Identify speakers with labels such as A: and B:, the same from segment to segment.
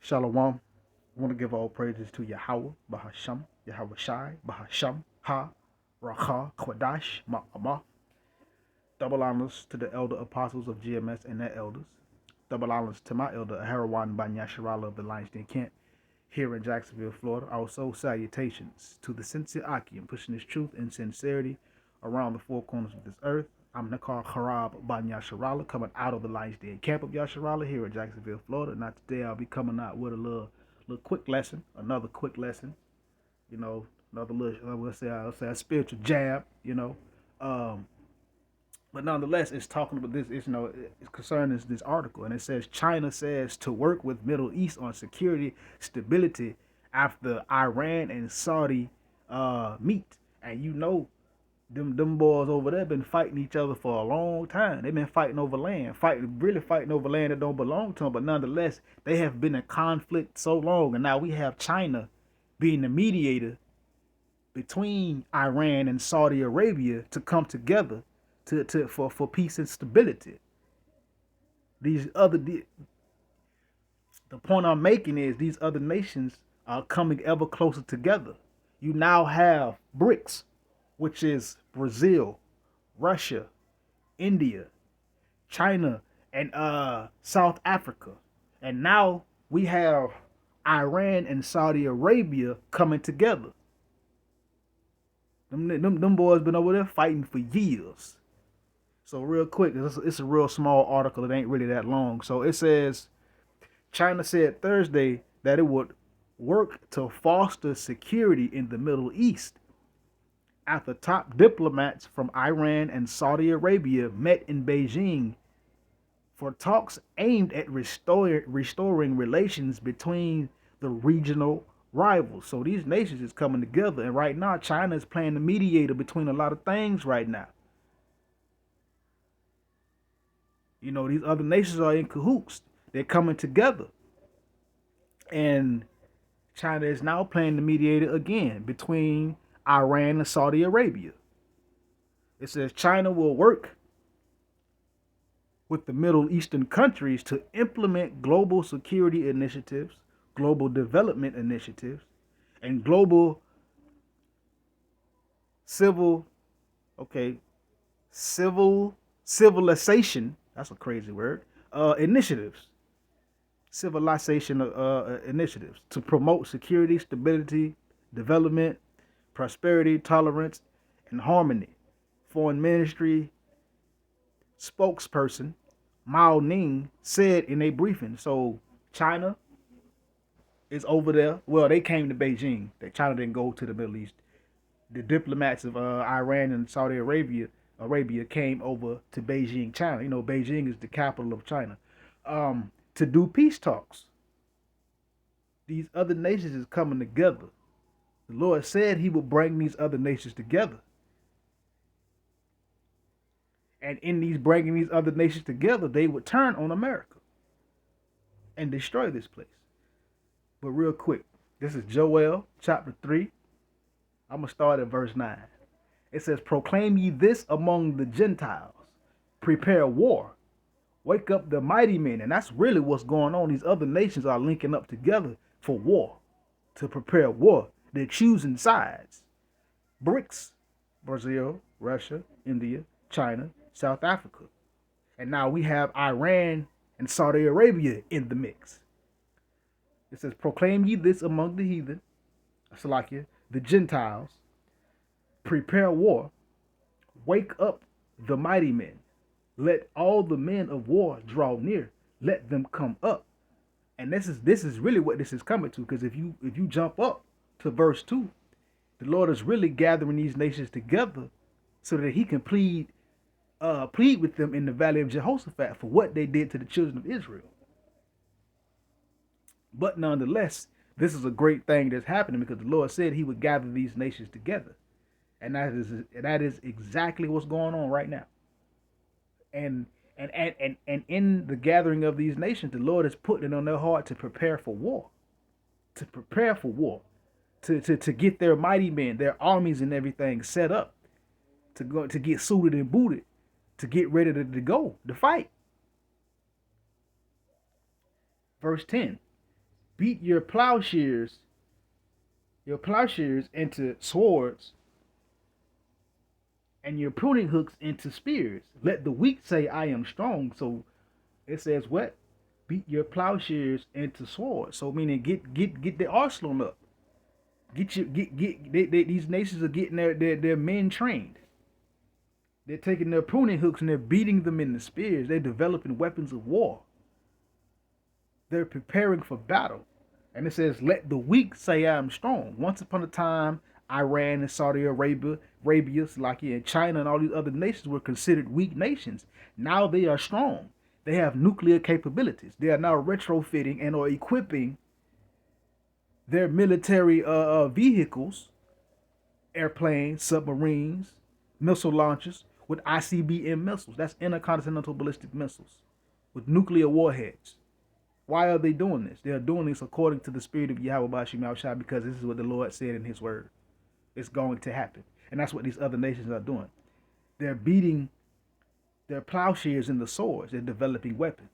A: Shalom. I want to give all praises to Yahweh, Bahasham, Yahweh Shai, Bahasham, Ha, Racha, Kwadash, Ma'amah. Double honors to the elder apostles of GMS and their elders. Double honors to my elder, Harawan Banyasharala of the Lions Den Camp here in Jacksonville, Florida. Also, salutations to the sincere Akim, pushing his truth and sincerity around the four corners of this earth. I'm Nakar Harab Banyasharala, coming out of the Lions Den Camp of Yasharala here in Jacksonville, Florida. Now, today I'll be coming out with a little quick lesson, another quick lesson, another little, I'll say a spiritual jab, Um, but nonetheless, it's talking about this. It's concerning this article, and it says China says to work with Middle East on security stability after Iran and Saudi meet. And them boys over there been fighting each other for a long time. They've been fighting over land, fighting over land that don't belong to them. But nonetheless, they have been in conflict so long, and now we have China being the mediator between Iran and Saudi Arabia to come together for peace and stability. These other the point I'm making is these other nations are coming ever closer together. You now have BRICS, which is Brazil, Russia, India, China, and South Africa. And now we have Iran and Saudi Arabia coming together. Them boys been over there fighting for years. So real quick, it's a real small article. It ain't really that long. So it says China said Thursday that it would work to foster security in the Middle East after top diplomats from Iran and Saudi Arabia met in Beijing for talks aimed at restoring relations between the regional rivals. So these nations is coming together, and right now China is playing the mediator between a lot of things right now. These other nations are in cahoots. They're coming together. And China is now playing the mediator again between Iran and Saudi Arabia. It says China will work with the Middle Eastern countries to implement global security initiatives, global development initiatives, and global civilization, that's a crazy word, initiatives, civilization initiatives to promote security, stability, development, prosperity, tolerance, and harmony. Foreign Ministry spokesperson Mao Ning said in a briefing. So China is over there. Well, they came to Beijing. That China didn't go to the Middle East. The diplomats of Iran and Saudi Arabia came over to Beijing, China. Beijing is the capital of China, to do peace talks. These other nations is coming together. The Lord said He will bring these other nations together, and in these bringing these other nations together, they would turn on America and destroy this place. But real quick, this is Joel chapter 3. I'm going to start at verse 9. It says, proclaim ye this among the Gentiles. Prepare war. Wake up the mighty men. And that's really what's going on. These other nations are linking up together for war, to prepare war. They're choosing sides. BRICS, Brazil, Russia, India, China, South Africa. And now we have Iran and Saudi Arabia in the mix. It says, proclaim ye this among the heathen, Salakia, the Gentiles, prepare war, wake up the mighty men, let all the men of war draw near, let them come up. And this is really what this is coming to, because if you jump up to verse 2, the Lord is really gathering these nations together so that He can plead with them in the valley of Jehoshaphat for what they did to the children of Israel. But nonetheless, this is a great thing that's happening because the Lord said He would gather these nations together. And that is exactly what's going on right now. And in the gathering of these nations, the Lord is putting it on their heart to prepare for war. To prepare for war. To get their mighty men, their armies and everything set up. To get suited and booted. To get ready to go, to fight. Verse 10. beat your plowshares into swords and your pruning hooks into spears. Let the weak say, I am strong. So it says what? Beat your plowshares into swords. So meaning get the arsenal up. These nations are getting their men trained. They're taking their pruning hooks and they're beating them into spears. They're developing weapons of war. They're preparing for battle. And it says, let the weak say I am strong. Once upon a time, Iran and Saudi Arabia, Slovakia, and China, and all these other nations were considered weak nations. Now they are strong. They have nuclear capabilities. They are now retrofitting and are equipping their military vehicles, airplanes, submarines, missile launchers, with ICBM missiles. That's intercontinental ballistic missiles with nuclear warheads. Why are they doing this? They are doing this according to the spirit of Yahweh Bashim Yahushua, because this is what the Lord said in his word. It's going to happen. And that's what these other nations are doing. They're beating their plowshares into swords. They're developing weapons.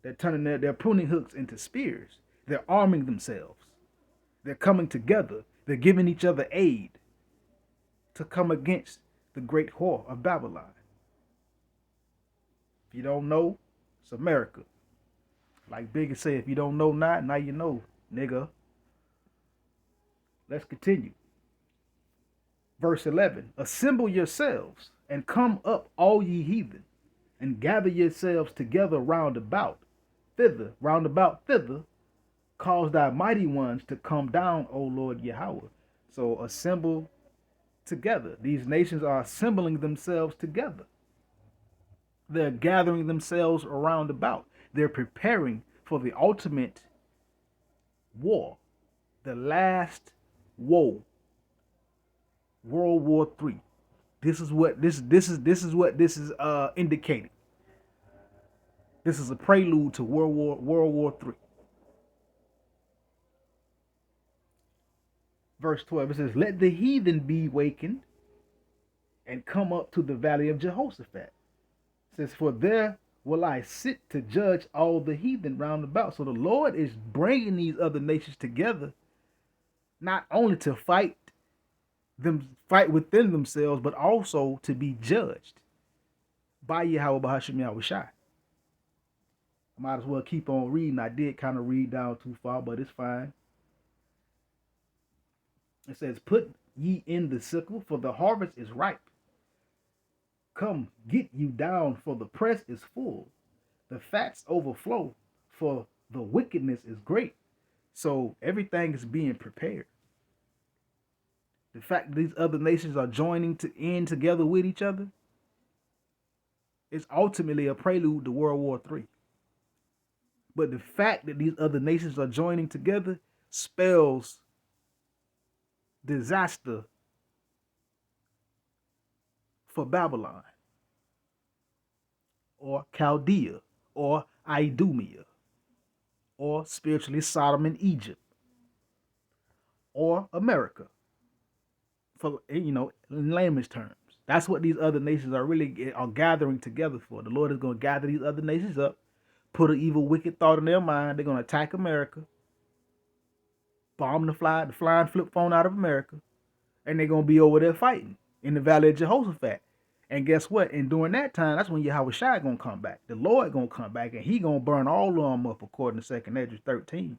A: They're turning their pruning hooks into spears. They're arming themselves. They're coming together. They're giving each other aid to come against the great whore of Babylon. If you don't know, it's America. Like Biggie said, if you don't know not, now you know, nigga. Let's continue. Verse 11. Assemble yourselves and come up, all ye heathen, and gather yourselves together round about thither, cause thy mighty ones to come down, O Lord Yahweh. So assemble together. These nations are assembling themselves together. They're gathering themselves around about. They're preparing for the ultimate war, the last woe, World War III. This is what this is indicating. This is a prelude to World War III. Verse 12, it says, let the heathen be wakened and come up to the valley of Jehoshaphat. It says, for there will I sit to judge all the heathen round about. So the Lord is bringing these other nations together, not only to fight within themselves, but also to be judged by Yahweh Bahasham Yahushai. I might as well keep on reading. I did kind of read down too far, but it's fine. It says, put ye in the sickle, for the harvest is ripe. Come, get you down, for the press is full. The fats overflow, for the wickedness is great. So everything is being prepared. The fact that these other nations are joining in together with each other is ultimately a prelude to World War III. But the fact that these other nations are joining together spells disaster for Babylon, or Chaldea, or Idumea, or spiritually Sodom and Egypt, or America, for, in layman's terms. That's what these other nations are gathering together for. The Lord is going to gather these other nations up, put an evil, wicked thought in their mind. They're going to attack America, bomb the flying flip phone out of America, and they're going to be over there fighting in the valley of Jehoshaphat. And guess what? And during that time, that's when Yahweh Shai going to come back. The Lord going to come back, and he going to burn all of them up, according to 2nd Esdras 13.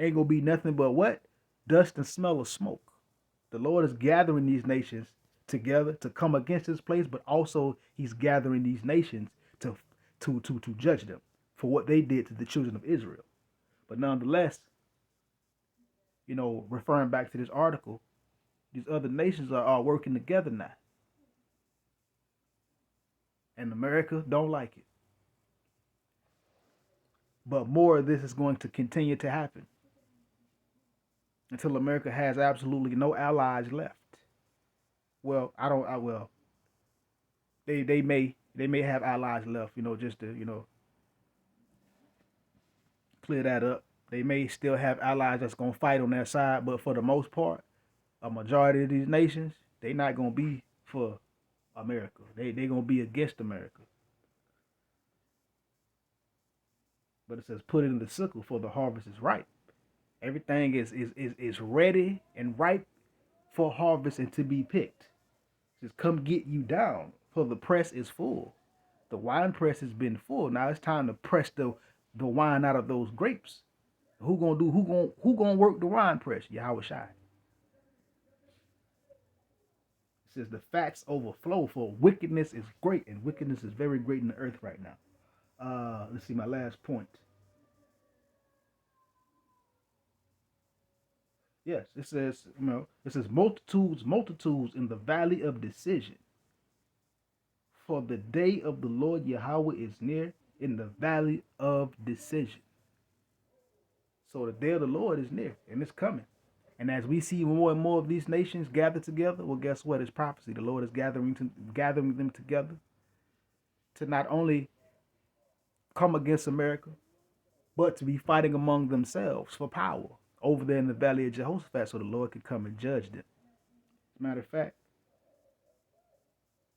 A: Ain't going to be nothing but what? Dust and smell of smoke. The Lord is gathering these nations together to come against this place, but also he's gathering these nations to judge them for what they did to the children of Israel. But nonetheless, referring back to this article, these other nations are working together now. And America don't like it. But more of this is going to continue to happen until America has absolutely no allies left. Well, they may have allies left, just to, clear that up. They may still have allies that's going to fight on their side, but for the most part, a majority of these nations, they're not going to be for America. They're going to be against America. But it says, put it in the sickle, for the harvest is ripe. Everything is ready and ripe for harvest and to be picked. It says, come get you down, for the press is full. The wine press has been full. Now it's time to press the wine out of those grapes. Who gonna work the wine press? Yahweh Shai. It says the facts overflow, for wickedness is great, and wickedness is very great in the earth right now. Let's see my last point. Yes, it says, it says multitudes, multitudes in the valley of decision. For the day of the Lord Yahweh is near in the valley of decision. So the day of the Lord is near and it's coming. And as we see more and more of these nations gather together, well, guess what? It's prophecy. The Lord is gathering them together to not only come against America, but to be fighting among themselves for power over there in the valley of Jehoshaphat, so the Lord can come and judge them. As a matter of fact,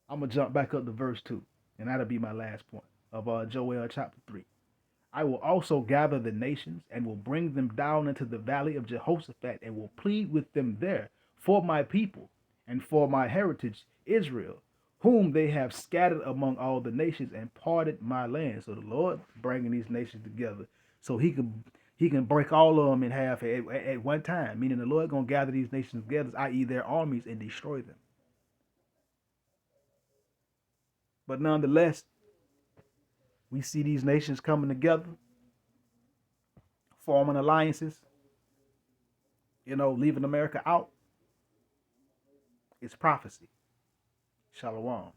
A: I'm gonna jump back up to verse 2, and that'll be my last point of Joel chapter 3. I will also gather the nations and will bring them down into the valley of Jehoshaphat and will plead with them there for my people and for my heritage Israel, whom they have scattered among all the nations and parted my land. So the Lord bringing these nations together so he can break all of them in half at one time, meaning the Lord gonna gather these nations together, i.e. their armies, and destroy them. But nonetheless, we see these nations coming together, forming alliances, leaving America out. It's prophecy. Shalom.